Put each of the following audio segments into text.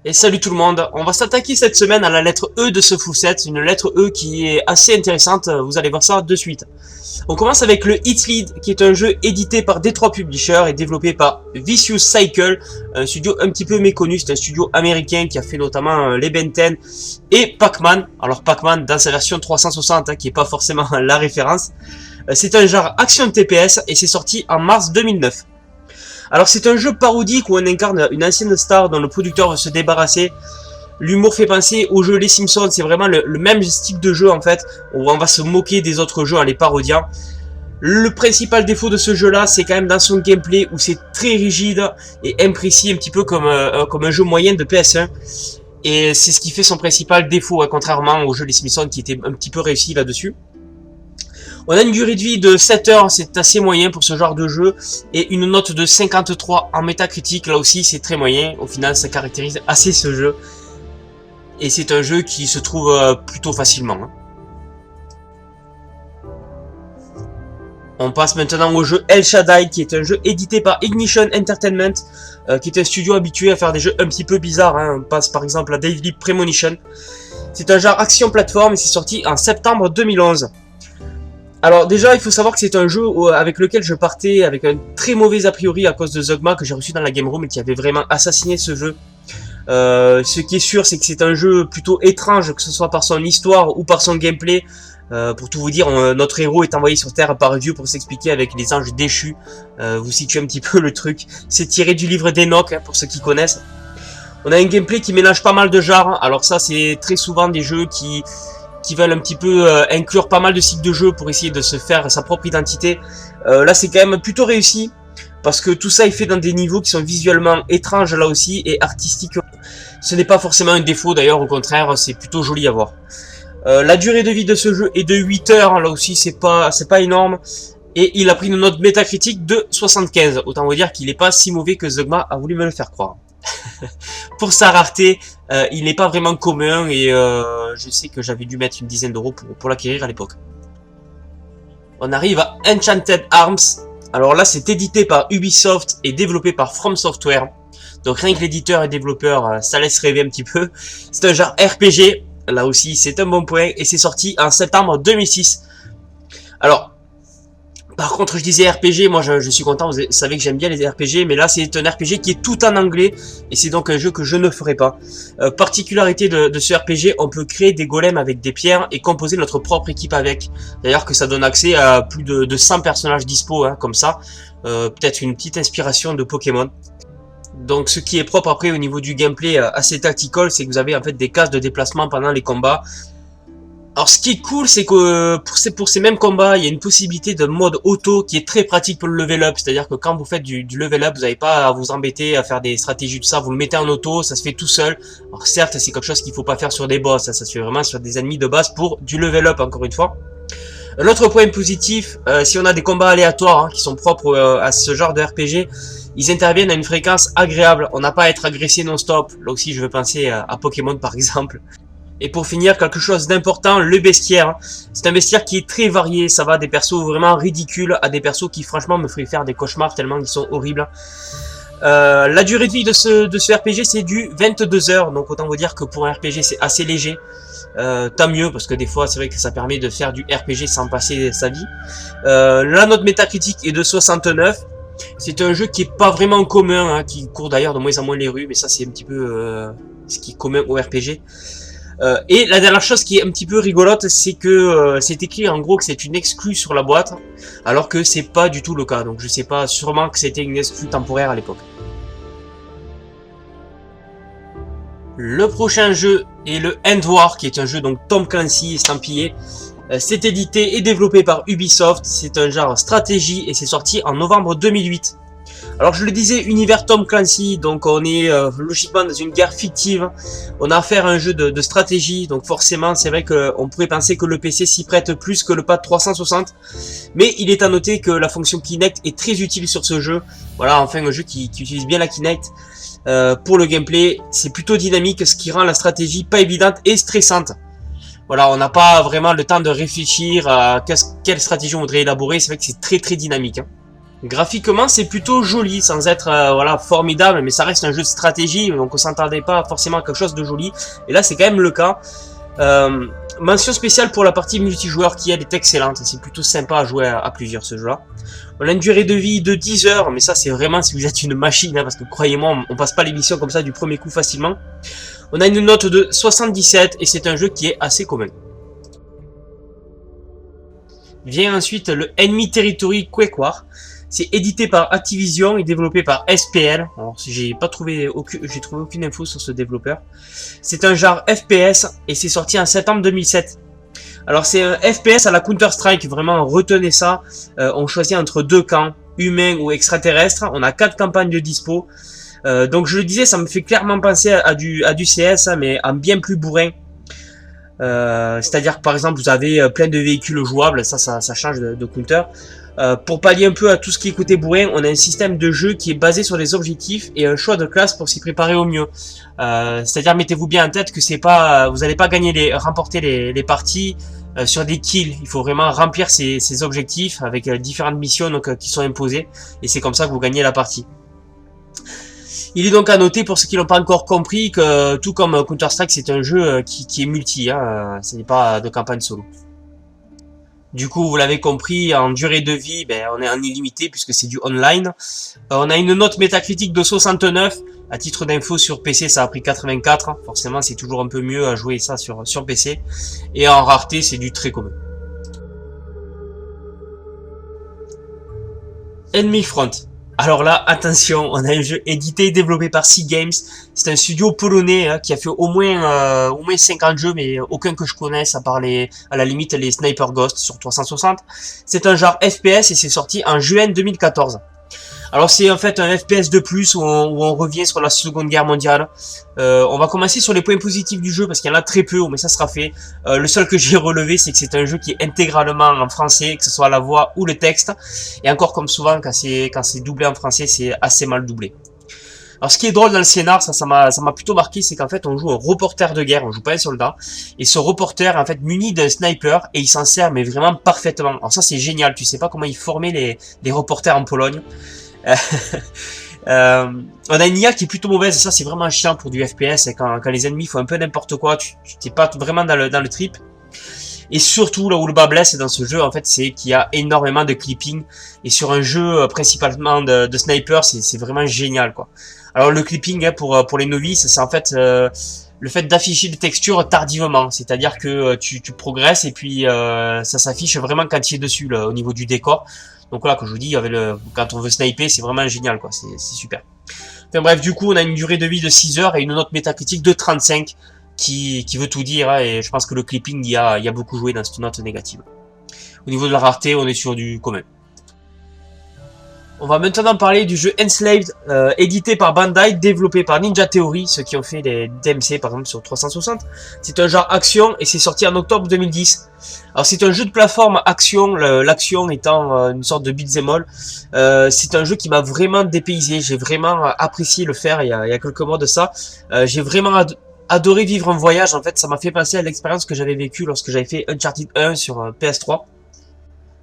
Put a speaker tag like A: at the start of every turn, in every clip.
A: Et salut tout le monde, on va s'attaquer cette semaine à la lettre E de ce full set, une lettre E qui est assez intéressante, vous allez voir ça de suite. On commence avec le Hit Lead, qui est un jeu édité par Detroit Publishers et développé par Vicious Cycle, un studio un petit peu méconnu, c'est un studio américain qui a fait notamment les Ben 10 et Pac-Man. Alors Pac-Man dans sa version 360, qui est pas forcément la référence. C'est un genre action TPS et c'est sorti en mars 2009. Alors c'est un jeu parodique où on incarne une ancienne star dont le producteur veut se débarrasser. L'humour fait penser au jeu Les Simpsons, c'est vraiment le même style de jeu en fait, où on va se moquer des autres jeux en les parodiant. Le principal défaut de ce jeu là, c'est quand même dans son gameplay où c'est très rigide et imprécis, un petit peu comme un jeu moyen de PS1. Et c'est ce qui fait son principal défaut, contrairement au jeu Les Simpsons qui était un petit peu réussi là-dessus. On a une durée de vie de 7 heures, c'est assez moyen pour ce genre de jeu, et une note de 53 en métacritique, là aussi c'est très moyen, au final ça caractérise assez ce jeu, et c'est un jeu qui se trouve plutôt facilement. On passe maintenant au jeu El Shaddai, qui est un jeu édité par Ignition Entertainment, qui est un studio habitué à faire des jeux un petit peu bizarres, On passe par exemple à Deadly Premonition. C'est un genre action plateforme et c'est sorti en septembre 2011. Alors déjà, il faut savoir que c'est un jeu avec lequel je partais avec un très mauvais a priori à cause de Zogma que j'ai reçu dans la Game Room et qui avait vraiment assassiné ce jeu. Ce qui est sûr, c'est que c'est un jeu plutôt étrange, que ce soit par son histoire ou par son gameplay. Pour tout vous dire, notre héros est envoyé sur Terre par Dieu pour s'expliquer avec les anges déchus. Vous situez un petit peu le truc. C'est tiré du livre d'Enoch, pour ceux qui connaissent. On a un gameplay qui mélange pas mal de genres. Alors ça, c'est très souvent des jeux qui veulent un petit peu inclure pas mal de cycles de jeu pour essayer de se faire sa propre identité. Là c'est quand même plutôt réussi, parce que tout ça est fait dans des niveaux qui sont visuellement étranges là aussi, et artistiques. Ce n'est pas forcément un défaut d'ailleurs, au contraire, c'est plutôt joli à voir. La durée de vie de ce jeu est de 8 heures, là aussi c'est pas énorme, et il a pris une note métacritique de 75, autant vous dire qu'il n'est pas si mauvais que Zogma a voulu me le faire croire. Pour sa rareté, il n'est pas vraiment commun et je sais que j'avais dû mettre une dizaine d'euros pour l'acquérir à l'époque. On arrive à Enchanted Arms. Alors là, c'est édité par Ubisoft et développé par From Software. Donc rien que l'éditeur et développeur, ça laisse rêver un petit peu. C'est un genre RPG. Là aussi, c'est un bon point et c'est sorti en septembre 2006. Alors, par contre, je disais RPG, moi je suis content, vous savez que j'aime bien les RPG, mais là c'est un RPG qui est tout en anglais, et c'est donc un jeu que je ne ferai pas. Particularité de ce RPG, on peut créer des golems avec des pierres et composer notre propre équipe avec. D'ailleurs que ça donne accès à plus de 100 personnages dispo, comme ça. Peut-être une petite inspiration de Pokémon. Donc ce qui est propre après au niveau du gameplay assez tactical, c'est que vous avez en fait des cases de déplacement pendant les combats. Alors ce qui est cool, c'est que pour ces mêmes combats, il y a une possibilité de mode auto qui est très pratique pour le level up. C'est-à-dire que quand vous faites du level up, vous n'avez pas à vous embêter à faire des stratégies de ça. Vous le mettez en auto, ça se fait tout seul. Alors certes, c'est quelque chose qu'il faut pas faire sur des boss. Ça se fait vraiment sur des ennemis de base pour du level up, encore une fois. Un autre point positif, si on a des combats aléatoires qui sont propres à ce genre de RPG, ils interviennent à une fréquence agréable. On n'a pas à être agressé non-stop. Là aussi, je veux penser à Pokémon par exemple. Et pour finir, quelque chose d'important, le bestiaire. C'est un bestiaire qui est très varié, ça va des persos vraiment ridicules à des persos qui franchement me feraient faire des cauchemars tellement ils sont horribles. La durée de vie de ce RPG c'est du 22 heures, donc autant vous dire que pour un RPG c'est assez léger. Tant mieux, parce que des fois c'est vrai que ça permet de faire du RPG sans passer sa vie. La note métacritique est de 69. C'est un jeu qui est pas vraiment commun, qui court d'ailleurs de moins en moins les rues, mais ça c'est un petit peu ce qui est commun au RPG. Et la dernière chose qui est un petit peu rigolote, c'est que c'est écrit en gros que c'est une exclue sur la boîte, alors que c'est pas du tout le cas. Donc je sais pas, sûrement que c'était une exclue temporaire à l'époque. Le prochain jeu est le End War, qui est un jeu donc Tom Clancy estampillé. C'est édité et développé par Ubisoft. C'est un genre stratégie et c'est sorti en novembre 2008. Alors je le disais, univers Tom Clancy, donc on est logiquement dans une guerre fictive, on a affaire à un jeu de stratégie, donc forcément c'est vrai qu'on pourrait penser que le PC s'y prête plus que le pad 360, mais il est à noter que la fonction Kinect est très utile sur ce jeu. Voilà, enfin un jeu qui utilise bien la Kinect. Pour le gameplay, c'est plutôt dynamique, ce qui rend la stratégie pas évidente et stressante. Voilà, on n'a pas vraiment le temps de réfléchir à quelle stratégie on voudrait élaborer, c'est vrai que c'est très dynamique. Graphiquement, c'est plutôt joli, sans être voilà, formidable, mais ça reste un jeu de stratégie, donc on s'entendait pas forcément à quelque chose de joli. Et là, c'est quand même le cas. Mention spéciale pour la partie multijoueur qui elle est excellente, c'est plutôt sympa à jouer à plusieurs ce jeu là. On a une durée de vie de 10 heures, mais ça c'est vraiment si vous êtes une machine, hein, parce que croyez-moi, on passe pas l'émission comme ça du premier coup facilement. On a une note de 77 et c'est un jeu qui est assez commun. Vient ensuite le Enemy Territory Quake War. C'est édité par Activision et développé par SPL. Alors j'ai trouvé aucune info sur ce développeur. C'est un genre FPS et c'est sorti en septembre 2007. Alors c'est un FPS à la Counter-Strike, vraiment retenez ça. On choisit entre deux camps, humains ou extraterrestres. On a 4 campagnes de dispo. Donc je le disais, ça me fait clairement penser à du CS, hein, mais en bien plus bourrin. C'est-à-dire que par exemple vous avez plein de véhicules jouables, ça change de Counter. Pour pallier un peu à tout ce qui est côté bourrin, on a un système de jeu qui est basé sur des objectifs et un choix de classe pour s'y préparer au mieux. C'est-à-dire mettez-vous bien en tête que c'est pas, vous n'allez pas remporter les parties sur des kills. Il faut vraiment remplir ces objectifs avec différentes missions donc, qui sont imposées et c'est comme ça que vous gagnez la partie. Il est donc à noter pour ceux qui l'ont pas encore compris que tout comme Counter-Strike c'est un jeu qui est multi, hein, ce n'est pas de campagne solo. Du coup, vous l'avez compris, en durée de vie, ben, on est en illimité puisque c'est du online. On a une note métacritique de 69. À titre d'info, sur PC, ça a pris 84. Forcément, c'est toujours un peu mieux à jouer ça sur PC. Et en rareté, c'est du très commun. Enemy Front. Alors là, attention, on a un jeu édité et développé par Sea Games. C'est un studio polonais hein, qui a fait au moins 50 jeux, mais aucun que je connaisse, à part à la limite les Sniper Ghost sur 360. C'est un genre FPS et c'est sorti en juin 2014. Alors c'est en fait un FPS de plus où on revient sur la Seconde Guerre mondiale. On va commencer sur les points positifs du jeu parce qu'il y en a très peu, mais ça sera fait. Le seul que j'ai relevé, c'est que c'est un jeu qui est intégralement en français, que ce soit la voix ou le texte. Et encore comme souvent, quand c'est doublé en français, c'est assez mal doublé. Alors ce qui est drôle dans le scénar, ça m'a plutôt marqué, c'est qu'en fait on joue un reporter de guerre, on joue pas un soldat, et ce reporter est en fait muni d'un sniper et il s'en sert mais vraiment parfaitement. Alors ça c'est génial, tu sais pas comment ils formaient les reporters en Pologne. On a une IA qui est plutôt mauvaise et ça c'est vraiment chiant pour du FPS et quand les ennemis font un peu n'importe quoi, tu t'es pas vraiment dans le trip. Et surtout là où le bas blesse dans ce jeu en fait c'est qu'il y a énormément de clipping et sur un jeu principalement de sniper c'est vraiment génial quoi. Alors le clipping hein, pour les novices c'est en fait le fait d'afficher des textures tardivement, c'est-à-dire que tu progresses et puis ça s'affiche vraiment quand tu es dessus là, au niveau du décor. Donc voilà, comme je vous dis, quand on veut sniper, c'est vraiment génial, quoi. C'est super. Enfin bref, du coup, on a une durée de vie de 6 heures et une note métacritique de 35 qui veut tout dire. Hein, et je pense que le clipping y a beaucoup joué dans cette note négative. Au niveau de la rareté, on est sur du commun. On va maintenant parler du jeu Enslaved, édité par Bandai, développé par Ninja Theory, ceux qui ont fait les DMC par exemple sur 360. C'est un genre action et c'est sorti en octobre 2010. Alors c'est un jeu de plateforme action, l'action étant une sorte de beat'em all. C'est un jeu qui m'a vraiment dépaysé, j'ai vraiment apprécié le faire il y a quelques mois de ça. J'ai vraiment adoré vivre un voyage, en fait ça m'a fait penser à l'expérience que j'avais vécue lorsque j'avais fait Uncharted 1 sur PS3.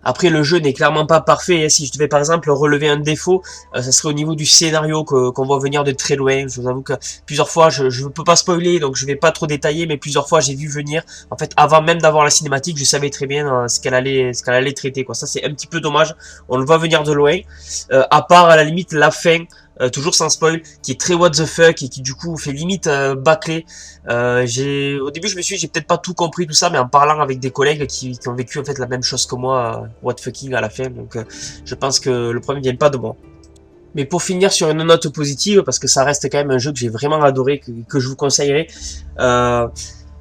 A: Après, le jeu n'est clairement pas parfait. Si je devais par exemple relever un défaut, ça serait au niveau du scénario qu'on voit venir de très loin. Je vous avoue que plusieurs fois, je ne peux pas spoiler, donc je vais pas trop détailler, mais plusieurs fois j'ai vu venir. En fait, avant même d'avoir la cinématique, je savais très bien ce qu'elle allait traiter. Quoi. Ça, c'est un petit peu dommage. On le voit venir de loin. À part à la limite la fin. Toujours sans spoil, qui est très what the fuck et qui du coup fait limite bâclé. Au début je me suis dit j'ai peut-être pas tout compris tout ça, mais en parlant avec des collègues qui ont vécu en fait la même chose que moi, what fucking à la fin, donc je pense que le problème vient pas de moi. Mais pour finir sur une note positive, parce que ça reste quand même un jeu que j'ai vraiment adoré, que je vous conseillerais.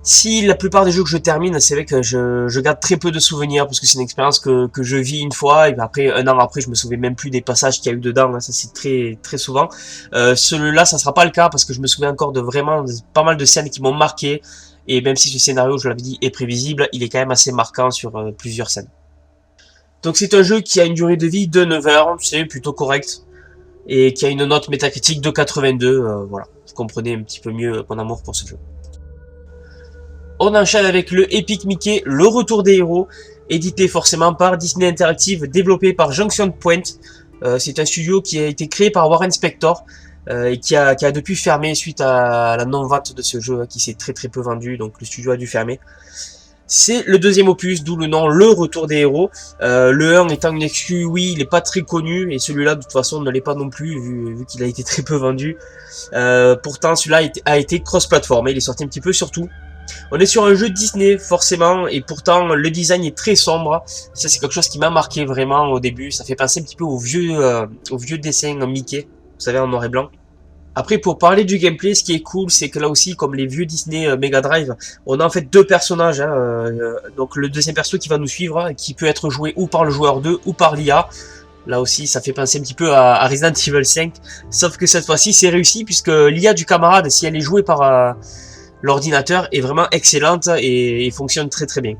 A: Si la plupart des jeux que je termine, c'est vrai que je garde très peu de souvenirs parce que c'est une expérience que je vis une fois et après un an après je me souviens même plus des passages qu'il y a eu dedans, ça c'est très très souvent. Celui-là ça sera pas le cas parce que je me souviens encore de vraiment pas mal de scènes qui m'ont marqué et même si ce scénario, je l'avais dit, est prévisible, il est quand même assez marquant sur plusieurs scènes. Donc c'est un jeu qui a une durée de vie de 9 heures, c'est plutôt correct et qui a une note métacritique de 82, voilà, vous comprenez un petit peu mieux mon amour pour ce jeu. On enchaîne avec le Epic Mickey, le retour des héros, édité forcément par Disney Interactive, développé par Junction Point. C'est un studio qui a été créé par Warren Spector et qui a depuis fermé suite à la non-vente de ce jeu qui s'est très peu vendu, donc le studio a dû fermer. C'est le deuxième opus, d'où le nom Le Retour des Héros. Le 1 étant une exclu, oui, il n'est pas très connu, et celui-là de toute façon ne l'est pas non plus, vu qu'il a été très peu vendu. Pourtant celui-là a été cross-platform, il est sorti un petit peu sur tout. On est sur un jeu Disney forcément, et pourtant le design est très sombre. Ça c'est quelque chose qui m'a marqué vraiment au début, ça fait penser un petit peu aux vieux dessins en Mickey, vous savez, en noir et blanc. Après, pour parler du gameplay, ce qui est cool, c'est que là aussi, comme les vieux Disney Mega Drive, on a en fait deux personnages. Donc le deuxième perso qui va nous suivre, qui peut être joué ou par le joueur 2 ou par l'IA. Là aussi, ça fait penser un petit peu à Resident Evil 5. Sauf que cette fois-ci, c'est réussi, puisque l'IA du camarade, si elle est jouée par l'ordinateur, est vraiment excellente et fonctionne très bien.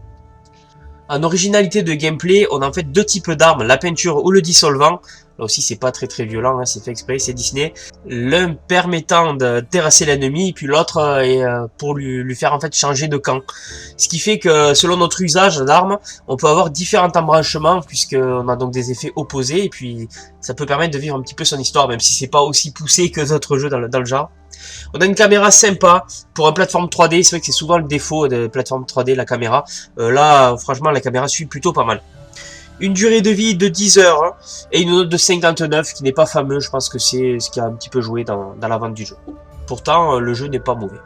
A: En originalité de gameplay, on a en fait deux types d'armes, la peinture ou le dissolvant. Là aussi, c'est pas très violent, c'est fait exprès, c'est Disney. L'un permettant de terrasser l'ennemi, puis l'autre est pour lui faire en fait changer de camp. Ce qui fait que selon notre usage d'armes, on peut avoir différents embranchements, puisqu'on a donc des effets opposés, et puis ça peut permettre de vivre un petit peu son histoire, même si c'est pas aussi poussé que d'autres jeux dans le genre. On a une caméra sympa pour une plateforme 3D, c'est vrai que c'est souvent le défaut des plateformes 3D, la caméra. Là, franchement, la caméra suit plutôt pas mal. Une durée de vie de 10 heures et une note de 59 qui n'est pas fameux, je pense que c'est ce qui a un petit peu joué dans la vente du jeu. Pourtant, le jeu n'est pas mauvais.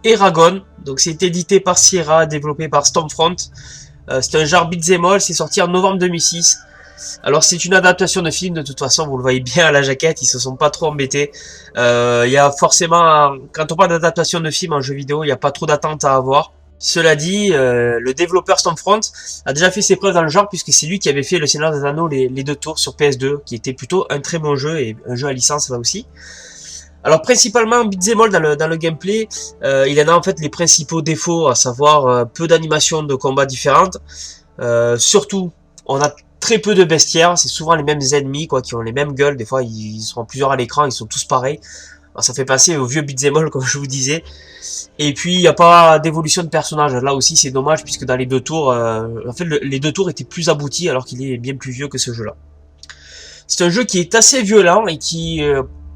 A: Eragon, donc c'est édité par Sierra, développé par Stormfront. C'est un genre beat'em all, c'est sorti en novembre 2006. Alors c'est une adaptation de film, de toute façon vous le voyez bien à la jaquette, ils se sont pas trop embêtés. Il y a forcément, quand on parle d'adaptation de film en jeu vidéo, il n'y a pas trop d'attente à avoir. Cela dit, le développeur Stormfront a déjà fait ses preuves dans le genre, puisque c'est lui qui avait fait le Seigneur des Anneaux les deux tours sur PS2, qui était plutôt un très bon jeu, et un jeu à licence là aussi. Alors principalement beat'em all dans le gameplay, il y en a en fait les principaux défauts, à savoir peu d'animations de combat différentes. Surtout, on a très peu de bestiaires, c'est souvent les mêmes ennemis qui ont les mêmes gueules, des fois ils sont plusieurs à l'écran, ils sont tous pareils. Alors, ça fait passer au vieux beat'em all comme je vous disais. Et puis il n'y a pas d'évolution de personnage, là aussi c'est dommage puisque dans les deux tours, en fait les deux tours étaient plus aboutis alors qu'il est bien plus vieux que ce jeu là. C'est un jeu qui est assez violent et qui,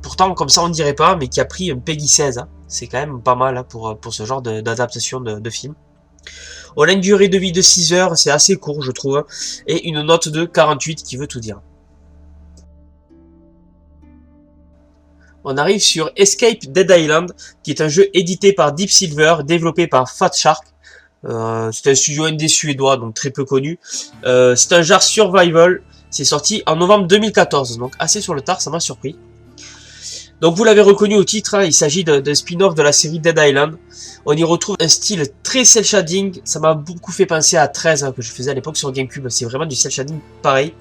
A: pourtant comme ça on dirait pas, mais qui a pris un PEGI 16, c'est quand même pas mal pour ce genre d'adaptation de film. On a une durée de vie de 6 heures, c'est assez court je trouve, et une note de 48 qui veut tout dire. On arrive sur Escape Dead Island, qui est un jeu édité par Deep Silver, développé par Fat Shark. C'est un studio indé suédois, donc très peu connu. C'est un genre survival, c'est sorti en novembre 2014, donc assez sur le tard, ça m'a surpris. Donc vous l'avez reconnu au titre, il s'agit d'un spin-off de la série Dead Island. On y retrouve un style très cel shading, ça m'a beaucoup fait penser à 13 que je faisais à l'époque sur GameCube, c'est vraiment du cel shading pareil.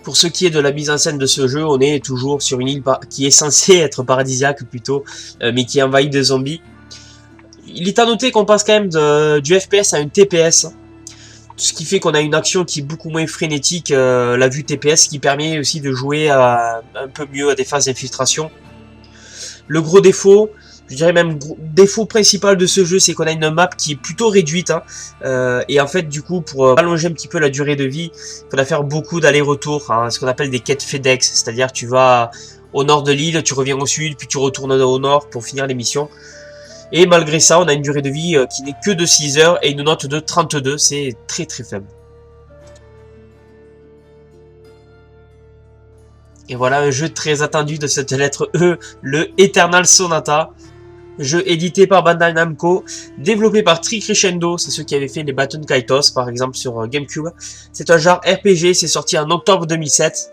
A: Pour ce qui est de la mise en scène de ce jeu, on est toujours sur une île qui est censée être paradisiaque plutôt, mais qui est envahie de zombies. Il est à noter qu'on passe quand même du FPS à un TPS, ce qui fait qu'on a une action qui est beaucoup moins frénétique, la vue TPS, qui permet aussi de jouer un peu mieux à des phases d'infiltration. Le gros défaut, je dirais même défaut principal de ce jeu, c'est qu'on a une map qui est plutôt réduite. Et en fait, du coup, pour allonger un petit peu la durée de vie, il faudra faire beaucoup d'allers-retours, ce qu'on appelle des quêtes FedEx. C'est-à-dire tu vas au nord de l'île, tu reviens au sud, puis tu retournes au nord pour finir les missions. Et malgré ça, on a une durée de vie qui n'est que de 6 heures et une note de 32. C'est très faible. Et voilà un jeu très attendu de cette lettre E, le Eternal Sonata. Jeu édité par Bandai Namco, développé par Tricrescendo, c'est ceux qui avaient fait les Baton Kaitos par exemple sur GameCube. C'est un genre RPG, c'est sorti en octobre 2007.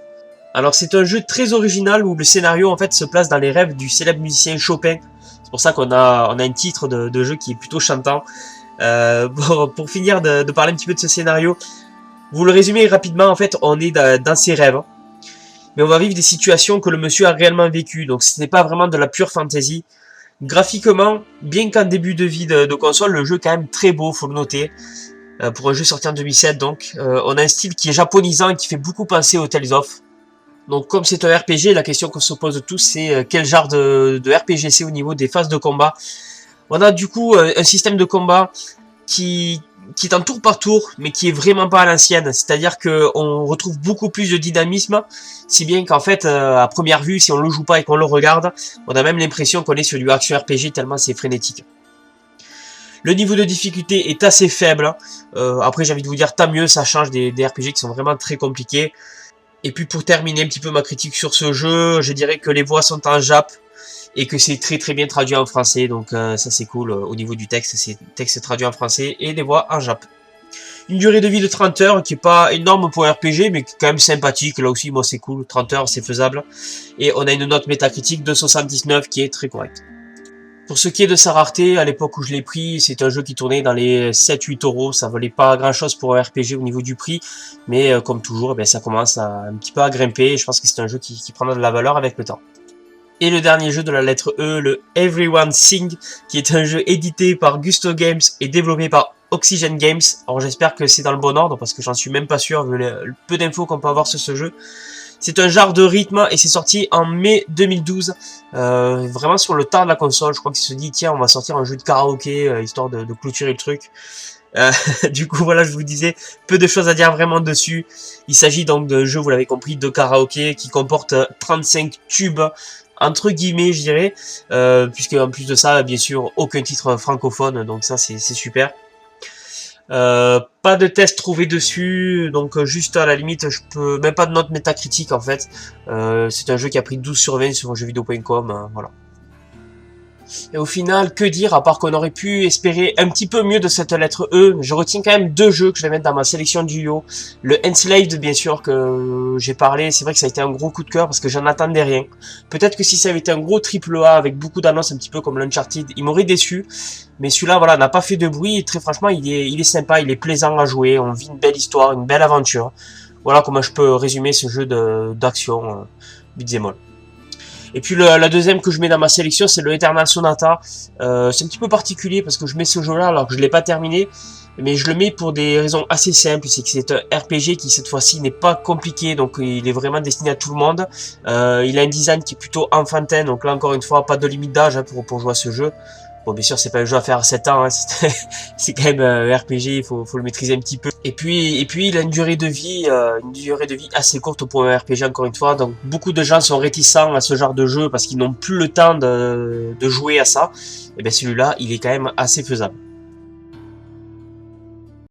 A: Alors c'est un jeu très original où le scénario en fait se place dans les rêves du célèbre musicien Chopin. C'est pour ça qu'on a un titre de jeu qui est plutôt chantant. Pour finir de parler un petit peu de ce scénario, vous le résumez rapidement, en fait on est dans ses rêves. Mais on va vivre des situations que le monsieur a réellement vécues, donc ce n'est pas vraiment de la pure fantasy. Graphiquement, bien qu'en début de vie de console, le jeu est quand même très beau, faut le noter. Pour un jeu sorti en 2007, donc, on a un style qui est japonisant et qui fait beaucoup penser aux Tales of. Donc comme c'est un RPG, la question qu'on se pose tous, c'est quel genre de RPG c'est au niveau des phases de combat. On a du coup un système de combat qui qui est en tour par tour, mais qui est vraiment pas à l'ancienne. C'est-à-dire que on retrouve beaucoup plus de dynamisme, si bien qu'en fait, à première vue, si on le joue pas et qu'on le regarde, on a même l'impression qu'on est sur du action RPG tellement c'est frénétique. Le niveau de difficulté est assez faible. Après, j'ai envie de vous dire, tant mieux, ça change des RPG qui sont vraiment très compliqués. Et puis pour terminer un petit peu ma critique sur ce jeu, je dirais que les voix sont en Jap et que c'est très bien traduit en français. Donc ça c'est cool, au niveau du texte, c'est texte traduit en français et les voix en Jap. Une durée de vie de 30 heures qui est pas énorme pour un RPG mais qui est quand même sympathique. Là aussi, moi c'est cool, 30 heures c'est faisable. Et on a une note métacritique de 79 qui est très correcte. Pour ce qui est de sa rareté, à l'époque où je l'ai pris, c'est un jeu qui tournait dans les 7-8 euros. Ça valait pas grand chose pour un RPG au niveau du prix. Mais comme toujours, ça commence un petit peu à grimper. Et je pense que c'est un jeu qui prendra de la valeur avec le temps. Et le dernier jeu de la lettre E, le Everyone Sing, qui est un jeu édité par Gusto Games et développé par Oxygen Games. Alors j'espère que c'est dans le bon ordre parce que j'en suis même pas sûr vu le peu d'infos qu'on peut avoir sur ce jeu. C'est un genre de rythme et c'est sorti en mai 2012, vraiment sur le tard de la console. Je crois qu'il se dit tiens on va sortir un jeu de karaoké histoire de clôturer le truc. Du coup voilà, je vous disais, peu de choses à dire vraiment dessus. Il s'agit donc d'un jeu, vous l'avez compris, de karaoké qui comporte 35 tubes entre guillemets je dirais, puisque en plus de ça bien sûr aucun titre francophone, donc ça c'est super. Pas de test trouvé dessus, donc juste à la limite je peux même pas de note métacritique en fait. C'est un jeu qui a pris 12 sur 20 sur jeuxvideo.com, voilà. Et au final, que dire, à part qu'on aurait pu espérer un petit peu mieux de cette lettre E. Je retiens quand même deux jeux que je vais mettre dans ma sélection du yo. Le Enslaved, bien sûr, que j'ai parlé, c'est vrai que ça a été un gros coup de cœur parce que j'en attendais rien. Peut-être que si ça avait été un gros triple A avec beaucoup d'annonces un petit peu comme l'Uncharted, il m'aurait déçu. Mais celui-là, voilà, n'a pas fait de bruit et très franchement, il est sympa, il est plaisant à jouer, on vit une belle histoire, une belle aventure. Voilà comment je peux résumer ce jeu d'action beat'em all. Et puis la deuxième que je mets dans ma sélection, c'est le Eternal Sonata. C'est un petit peu particulier parce que je mets ce jeu-là alors que je l'ai pas terminé. Mais je le mets pour des raisons assez simples. C'est que c'est un RPG qui cette fois-ci n'est pas compliqué. Donc il est vraiment destiné à tout le monde. Il a un design qui est plutôt enfantin. Donc là encore une fois, pas de limite d'âge pour jouer à ce jeu. Bon, bien sûr, c'est pas un jeu à faire à 7 ans, hein. C'est quand même un RPG, il faut le maîtriser un petit peu. Et puis il a une durée de vie assez courte pour un RPG encore une fois. Donc beaucoup de gens sont réticents à ce genre de jeu parce qu'ils n'ont plus le temps de jouer à ça. Et bien celui-là, il est quand même assez faisable.